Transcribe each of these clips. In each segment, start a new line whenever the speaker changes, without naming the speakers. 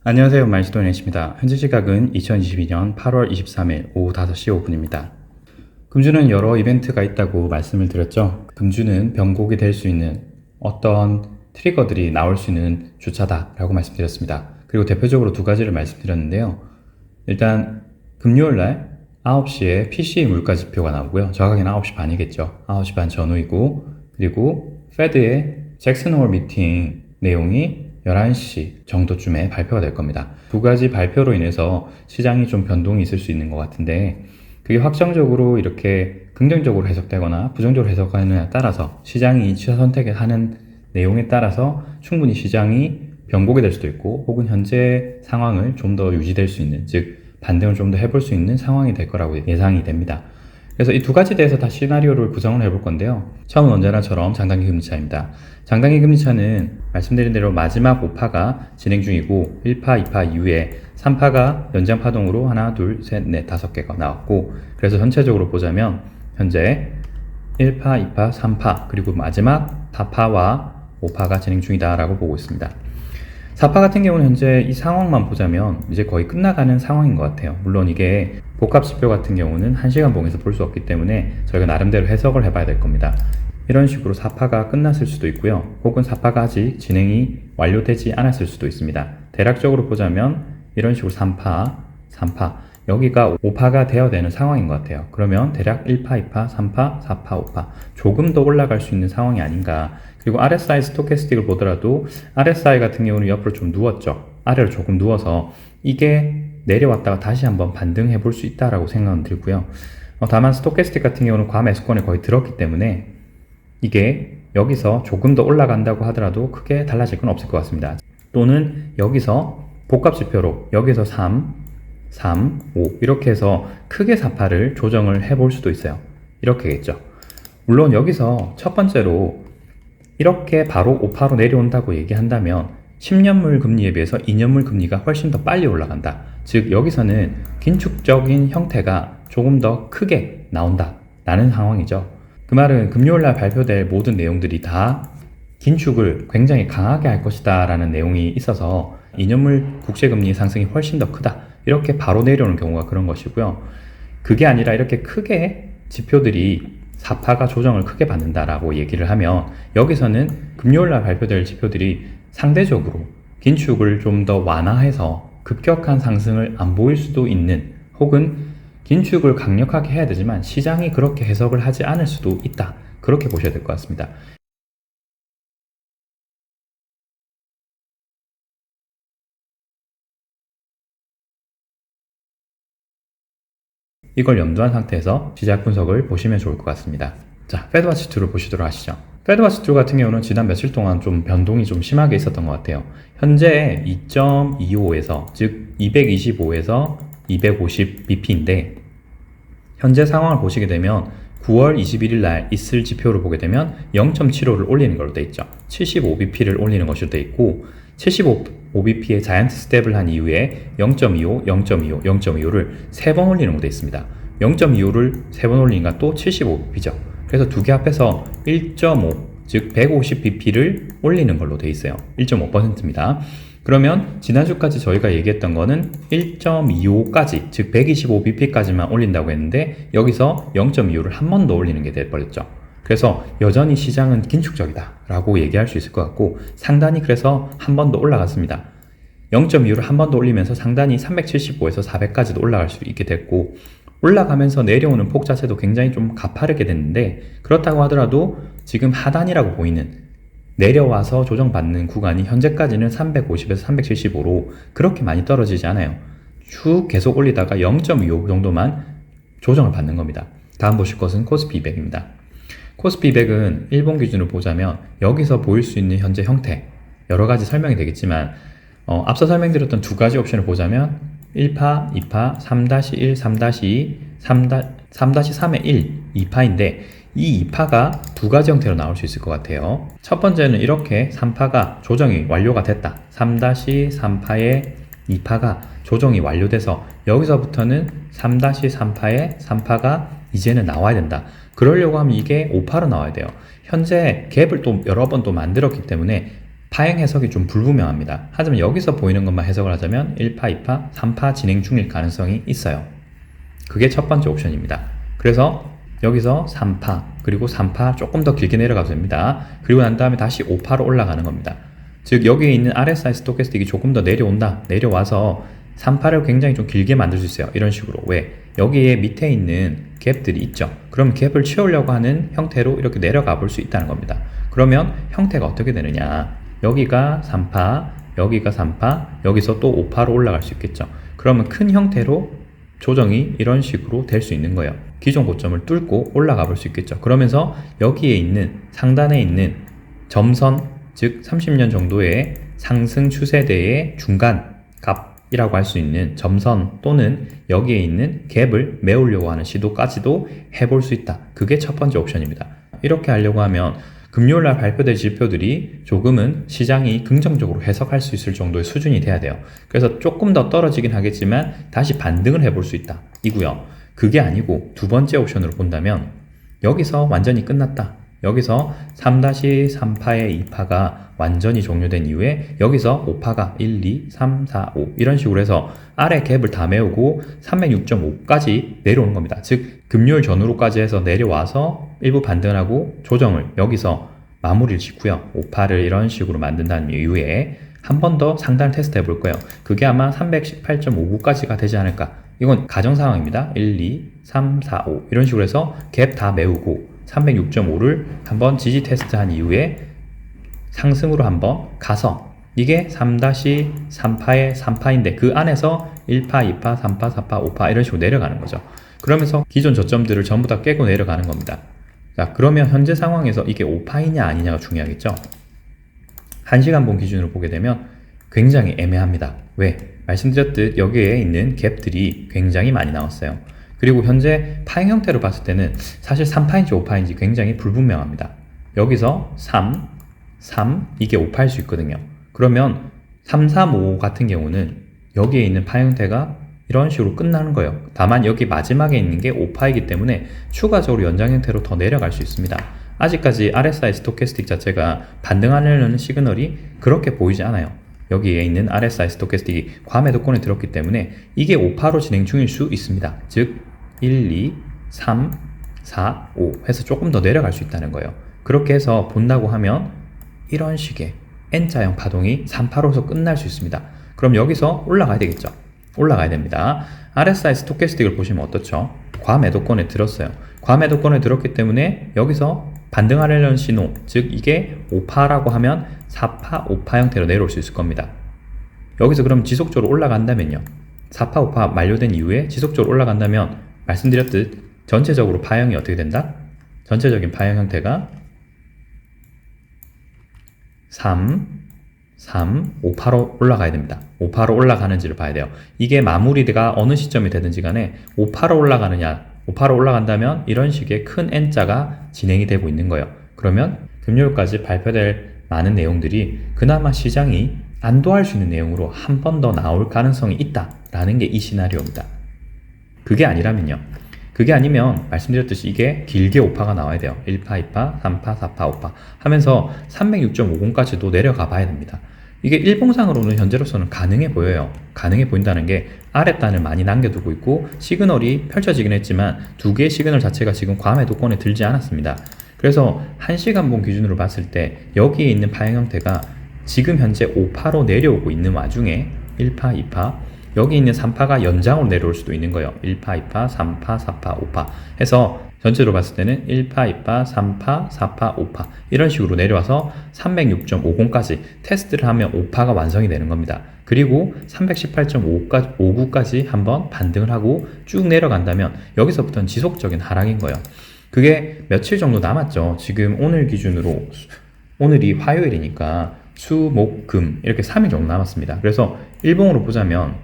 안녕하세요. 마이스톤NC입니다. 현재 시각은 2022년 8월 23일 오후 5시 5분입니다. 금주는 여러 이벤트가 있다고 말씀을 드렸죠. 금주는 변곡이 될 수 있는 어떤 트리거들이 나올 수 있는 주차다라고 말씀드렸습니다. 그리고 대표적으로 두 가지를 말씀드렸는데요. 일단 금요일날 9시에 PCE 물가 지표가 나오고요. 정확하게는 9시 반이겠죠. 9시 반 전후이고, 그리고 페드의 잭슨 홀 미팅 내용이 11시 정도쯤에 발표가 될 겁니다. 두 가지 발표로 인해서 시장이 좀 변동이 있을 수 있는 것 같은데, 그게 확정적으로 이렇게 긍정적으로 해석되거나 부정적으로 해석하느냐에 따라서 시장이 취사 선택을 하는 내용에 따라서 충분히 시장이 변곡이 될 수도 있고, 혹은 현재 상황을 좀 더 유지될 수 있는, 즉 반등을 좀 더 해볼 수 있는 상황이 될 거라고 예상이 됩니다. 그래서 이 두 가지 대해서 다 시나리오를 구성을 해볼 건데요. 처음은 언제나처럼 장단기 금리차입니다. 장단기 금리차는 말씀드린 대로 마지막 5파가 진행 중이고 1파, 2파 이후에 3파가 연장 파동으로 하나, 둘, 셋, 넷, 5개가 나왔고, 그래서 전체적으로 보자면 현재 1파, 2파, 3파 그리고 마지막 4파와 5파가 진행 중이다라고 보고 있습니다. 4파 같은 경우는 현재 이 상황만 보자면 이제 거의 끝나가는 상황인 것 같아요. 물론 이게 복합지표 같은 경우는 1시간 봉에서 볼 수 없기 때문에 저희가 나름대로 해석을 해봐야 될 겁니다. 이런 식으로 4파가 끝났을 수도 있고요. 혹은 4파가 아직 진행이 완료되지 않았을 수도 있습니다. 대략적으로 보자면 이런 식으로 3파, 3파, 여기가 5파가 되어야 되는 상황인 것 같아요. 그러면 대략 1파, 2파, 3파, 4파, 5파 조금 더 올라갈 수 있는 상황이 아닌가. 그리고 RSI 스토캐스틱을 보더라도 RSI 같은 경우는 옆으로 좀 누웠죠. 아래로 조금 누워서 이게 내려왔다가 다시 한번 반등해 볼 수 있다라고 생각은 들고요. 다만 스토캐스틱 같은 경우는 과매수권에 거의 들었기 때문에 이게 여기서 조금 더 올라간다고 하더라도 크게 달라질 건 없을 것 같습니다. 또는 여기서 복합지표로 여기서 3, 5 이렇게 해서 크게 4파를 조정을 해볼 수도 있어요. 이렇게겠죠. 물론 여기서 첫 번째로 이렇게 바로 5파로 내려온다고 얘기한다면 10년물 금리에 비해서 2년물 금리가 훨씬 더 빨리 올라간다. 즉 여기서는 긴축적인 형태가 조금 더 크게 나온다 라는 상황이죠. 그 말은 금요일날 발표될 모든 내용들이 다 긴축을 굉장히 강하게 할 것이다 라는 내용이 있어서 2년물 국채금리 상승이 훨씬 더 크다, 이렇게 바로 내려오는 경우가 그런 것이고요. 그게 아니라 이렇게 크게 지표들이 4파가 조정을 크게 받는다라고 얘기를 하면 여기서는 금요일날 발표될 지표들이 상대적으로 긴축을 좀 더 완화해서 급격한 상승을 안 보일 수도 있는, 혹은 긴축을 강력하게 해야 되지만 시장이 그렇게 해석을 하지 않을 수도 있다, 그렇게 보셔야 될 것 같습니다. 이걸 염두한 상태에서 시작 분석을 보시면 좋을 것 같습니다. 자, 페드와치2를 보시도록 하시죠. 페드와치2 같은 경우는 지난 며칠 동안 좀 변동이 좀 심하게 있었던 것 같아요. 현재 2.25에서, 즉 225에서 250bp인데 현재 상황을 보시게 되면 9월 21일 날 있을 지표를 보게 되면 0.75를 올리는 걸로 되어 있죠. 75bp를 올리는 것으로 되어 있고, 75bp의 자이언트 스텝을 한 이후에 0.25, 0.25, 0.25를 3번 올리는 걸로 되어 있습니다. 0.25를 3번 올리니까 또 75bp죠. 그래서 두 개 합해서 1.5, 즉 150bp를 올리는 걸로 되어 있어요. 1.5%입니다. 그러면 지난주까지 저희가 얘기했던 거는 1.25까지, 즉 125bp까지만 올린다고 했는데 여기서 0.25를 한 번 더 올리는 게 돼버렸죠. 그래서 여전히 시장은 긴축적이다 라고 얘기할 수 있을 것 같고, 상단이 그래서 한 번 더 올라갔습니다. 0.25를 한 번 더 올리면서 상단이 375에서 400까지도 올라갈 수 있게 됐고, 올라가면서 내려오는 폭 자체도 굉장히 좀 가파르게 됐는데, 그렇다고 하더라도 지금 하단이라고 보이는 내려와서 조정받는 구간이 현재까지는 350에서 375로 그렇게 많이 떨어지지 않아요. 쭉 계속 올리다가 0.25 정도만 조정을 받는 겁니다. 다음 보실 것은 코스피 200입니다. 코스피 200은 일본 기준으로 보자면 여기서 보일 수 있는 현재 형태, 여러 가지 설명이 되겠지만 앞서 설명드렸던 두 가지 옵션을 보자면 1파, 2파, 3-1, 3-2, 3-3의 1, 2파인데 이 2파가 두 가지 형태로 나올 수 있을 것 같아요. 첫 번째는 이렇게 3파가 조정이 완료가 됐다. 3-3파의 2파가 조정이 완료돼서 여기서부터는 3-3파의 3파가 이제는 나와야 된다. 그러려고 하면 이게 5파로 나와야 돼요. 현재 갭을 또 여러 번 또 만들었기 때문에 파행 해석이 좀 불분명합니다. 하지만 여기서 보이는 것만 해석을 하자면 1파, 2파, 3파 진행 중일 가능성이 있어요. 그게 첫 번째 옵션입니다. 그래서 여기서 3파, 그리고 3파 조금 더 길게 내려가도 됩니다. 그리고 난 다음에 다시 5파로 올라가는 겁니다. 즉 여기에 있는 RSI 스토캐스틱이 조금 더 내려와서 3파를 굉장히 좀 길게 만들 수 있어요. 이런 식으로. 왜? 여기에 밑에 있는 갭들이 있죠. 그럼 갭을 채우려고 하는 형태로 이렇게 내려가 볼 수 있다는 겁니다. 그러면 형태가 어떻게 되느냐? 여기가 3파, 여기가 3파, 여기서 또 5파로 올라갈 수 있겠죠. 그러면 큰 형태로 조정이 이런 식으로 될 수 있는 거예요. 기존 고점을 뚫고 올라가 볼 수 있겠죠. 그러면서 여기에 있는 상단에 있는 점선, 즉 30년 정도의 상승 추세대의 중간 값이라고 할 수 있는 점선 또는 여기에 있는 갭을 메우려고 하는 시도까지도 해볼 수 있다. 그게 첫 번째 옵션입니다. 이렇게 하려고 하면 금요일날 발표될 지표들이 조금은 시장이 긍정적으로 해석할 수 있을 정도의 수준이 돼야 돼요. 그래서 조금 더 떨어지긴 하겠지만 다시 반등을 해볼 수 있다 이고요. 그게 아니고 두 번째 옵션으로 본다면 여기서 완전히 끝났다. 여기서 3-3파의 2파가 완전히 종료된 이후에 여기서 5파가 1, 2, 3, 4, 5 이런 식으로 해서 아래 갭을 다 메우고 306.5까지 내려오는 겁니다. 즉 금요일 전후로까지 해서 내려와서 일부 반등을 하고 조정을 여기서 마무리를 짓고요. 5파를 이런 식으로 만든다는 이후에 한 번 더 상단을 테스트 해볼 거예요. 그게 아마 318.59까지가 되지 않을까. 이건 가정 상황입니다. 1, 2, 3, 4, 5 이런 식으로 해서 갭 다 메우고 306.5를 한번 지지 테스트한 이후에 상승으로 한번 가서 이게 3-3파의 3파인데 그 안에서 1파, 2파, 3파, 4파, 5파 이런 식으로 내려가는 거죠. 그러면서 기존 저점들을 전부 다 깨고 내려가는 겁니다. 자, 그러면 현재 상황에서 이게 5파이냐 아니냐가 중요하겠죠. 1시간봉 기준으로 보게 되면 굉장히 애매합니다. 왜? 말씀드렸듯 여기에 있는 갭들이 굉장히 많이 나왔어요. 그리고 현재 파행 형태로 봤을 때는 사실 3파인지 5파인지 굉장히 불분명합니다. 여기서 3, 이게 5파일 수 있거든요. 그러면 3, 3, 5 같은 경우는 여기에 있는 파 형태가 이런 식으로 끝나는 거예요. 다만 여기 마지막에 있는 게 5파이기 때문에 추가적으로 연장 형태로 더 내려갈 수 있습니다. 아직까지 RSI 스토캐스틱 자체가 반등하려는 시그널이 그렇게 보이지 않아요. 여기에 있는 RSI 스토캐스틱이 과매도권에 들었기 때문에 이게 5파로 진행 중일 수 있습니다. 즉 1, 2, 3, 4, 5 해서 조금 더 내려갈 수 있다는 거예요. 그렇게 해서 본다고 하면 이런 식의 N자형 파동이 3파로서 끝날 수 있습니다. 그럼 여기서 올라가야 되겠죠. 올라가야 됩니다. RSI 스토캐스틱을 보시면 어떻죠? 과매도권에 들었어요. 과매도권에 들었기 때문에 여기서 반등하려는 신호, 즉 이게 5파라고 하면 4파, 5파 형태로 내려올 수 있을 겁니다. 여기서 그럼 지속적으로 올라간다면요. 4파, 5파 만료된 이후에 지속적으로 올라간다면 말씀드렸듯 전체적으로 파형이 어떻게 된다? 전체적인 파형 형태가 3, 5파로 올라가야 됩니다. 5파로 올라가는지를 봐야 돼요. 이게 마무리가 어느 시점이 되든지 간에 5파로 올라가느냐, 5파로 올라간다면 이런 식의 큰 N자가 진행이 되고 있는 거예요. 그러면 금요일까지 발표될 많은 내용들이 그나마 시장이 안도할 수 있는 내용으로 한 번 더 나올 가능성이 있다라는 게 이 시나리오입니다. 그게 아니라면요. 그게 아니면 말씀드렸듯이 이게 길게 5파가 나와야 돼요. 1파, 2파, 3파, 4파, 5파 하면서 306.50까지도 내려가 봐야 됩니다. 이게 일봉상으로는 현재로서는 가능해 보여요. 가능해 보인다는 게 아랫단을 많이 남겨두고 있고 시그널이 펼쳐지긴 했지만 두 개의 시그널 자체가 지금 과매도권에 들지 않았습니다. 그래서 1시간봉 기준으로 봤을 때 여기에 있는 파행 형태가 지금 현재 5파로 내려오고 있는 와중에 1파, 2파 여기 있는 3파가 연장으로 내려올 수도 있는 거예요. 1파, 2파, 3파, 4파, 5파 해서 전체로 봤을 때는 1파, 2파, 3파, 4파, 5파 이런 식으로 내려와서 306.50까지 테스트를 하면 5파가 완성이 되는 겁니다. 그리고 318.59까지 한번 반등을 하고 쭉 내려간다면 여기서부터는 지속적인 하락인 거예요. 그게 며칠 정도 남았죠. 지금 오늘 기준으로 오늘이 화요일이니까 수, 목, 금 이렇게 3일 정도 남았습니다. 그래서 일봉으로 보자면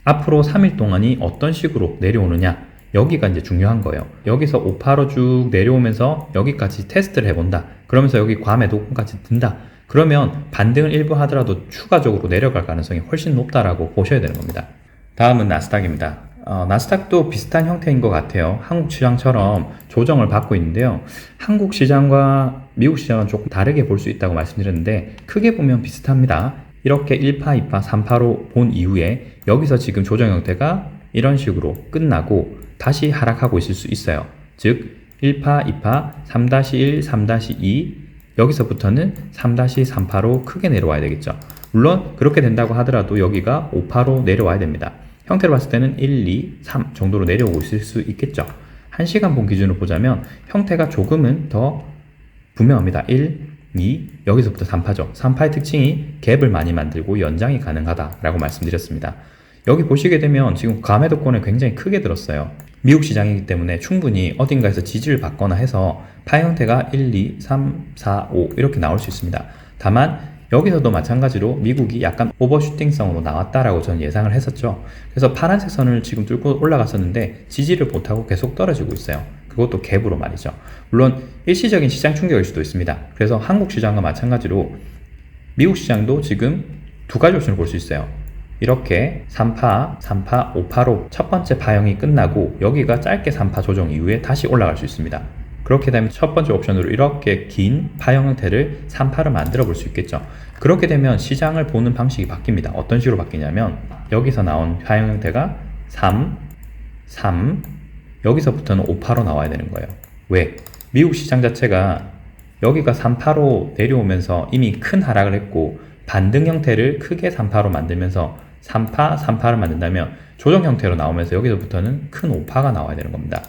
앞으로 3일 동안이 어떤 식으로 내려오느냐 여기가 이제 중요한 거예요. 여기서 5파로 쭉 내려오면서 여기까지 테스트를 해본다. 그러면서 여기 과매도권까지 든다. 그러면 반등을 일부 하더라도 추가적으로 내려갈 가능성이 훨씬 높다라고 보셔야 되는 겁니다. 다음은 나스닥입니다. 나스닥도 비슷한 형태인 것 같아요. 한국 시장처럼 조정을 받고 있는데요. 한국 시장과 미국 시장은 조금 다르게 볼 수 있다고 말씀드렸는데 크게 보면 비슷합니다. 이렇게 1파, 2파, 3파로 본 이후에 여기서 지금 조정 형태가 이런 식으로 끝나고 다시 하락하고 있을 수 있어요. 즉 1파, 2파, 3-1, 3-2 여기서부터는 3-3파로 크게 내려와야 되겠죠. 물론 그렇게 된다고 하더라도 여기가 5파로 내려와야 됩니다. 형태를 봤을 때는 1, 2, 3 정도로 내려오고 있을 수 있겠죠. 1시간 본 기준으로 보자면 형태가 조금은 더 분명합니다. 1, 2, 여기서부터 3파죠. 3파의 특징이 갭을 많이 만들고 연장이 가능하다라고 말씀드렸습니다. 여기 보시게 되면 지금 과매도권을 굉장히 크게 들었어요. 미국 시장이기 때문에 충분히 어딘가에서 지지를 받거나 해서 파 형태가 1, 2, 3, 4, 5 이렇게 나올 수 있습니다. 다만 여기서도 마찬가지로 미국이 약간 오버슈팅성으로 나왔다라고 저는 예상을 했었죠. 그래서 파란색 선을 지금 뚫고 올라갔었는데 지지를 못하고 계속 떨어지고 있어요. 그것도 갭으로 말이죠. 물론 일시적인 시장 충격일 수도 있습니다. 그래서 한국 시장과 마찬가지로 미국 시장도 지금 두 가지 옵션을 볼 수 있어요. 이렇게 3파, 3파, 5파로 첫 번째 파형이 끝나고 여기가 짧게 3파 조정 이후에 다시 올라갈 수 있습니다. 그렇게 되면 첫 번째 옵션으로 이렇게 긴 파형 형태를 3파를 만들어 볼 수 있겠죠. 그렇게 되면 시장을 보는 방식이 바뀝니다. 어떤 식으로 바뀌냐면 여기서 나온 파형 형태가 3, 3 여기서부터는 5파로 나와야 되는 거예요. 왜? 미국 시장 자체가 여기가 3파로 내려오면서 이미 큰 하락을 했고 반등 형태를 크게 3파로 만들면서 3파, 3파를 만든다면 조정 형태로 나오면서 여기서부터는 큰 5파가 나와야 되는 겁니다.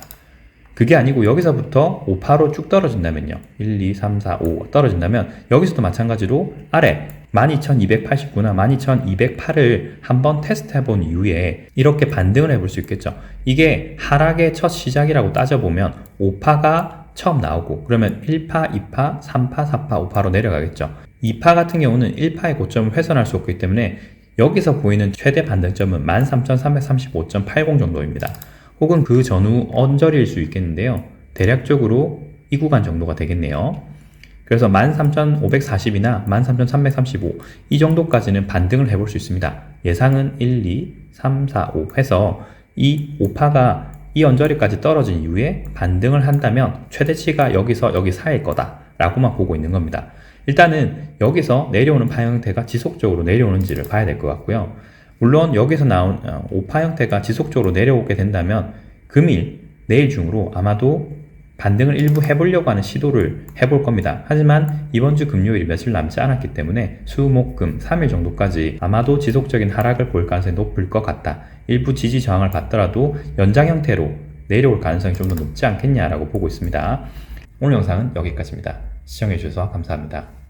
그게 아니고 여기서부터 5파로 쭉 떨어진다면요. 1, 2, 3, 4, 5 떨어진다면 여기서도 마찬가지로 아래 12,289나 12,208을 한번 테스트 해본 이후에 이렇게 반등을 해볼 수 있겠죠. 이게 하락의 첫 시작이라고 따져보면 5파가 처음 나오고 그러면 1파, 2파, 3파, 4파, 5파로 내려가겠죠. 2파 같은 경우는 1파의 고점을 훼손할 수 없기 때문에 여기서 보이는 최대 반등점은 13,335.80 정도입니다. 혹은 그 전후 언저리일 수 있겠는데요. 대략적으로 이 구간 정도가 되겠네요. 그래서 13,540이나 13,335 이 정도까지는 반등을 해볼 수 있습니다. 예상은 1, 2, 3, 4, 5 해서 이 5파가 이 언저리까지 떨어진 이후에 반등을 한다면 최대치가 여기서 여기 사이일 거다 라고만 보고 있는 겁니다. 일단은 여기서 내려오는 파 형태가 지속적으로 내려오는지를 봐야 될 것 같고요. 물론 여기서 나온 5파 형태가 지속적으로 내려오게 된다면 금일, 내일 중으로 아마도 반등을 일부 해보려고 하는 시도를 해볼 겁니다. 하지만 이번 주 금요일이 며칠 남지 않았기 때문에 수, 목, 금 3일 정도까지 아마도 지속적인 하락을 볼 가능성이 높을 것 같다. 일부 지지 저항을 받더라도 연장 형태로 내려올 가능성이 좀 더 높지 않겠냐라고 보고 있습니다. 오늘 영상은 여기까지입니다. 시청해주셔서 감사합니다.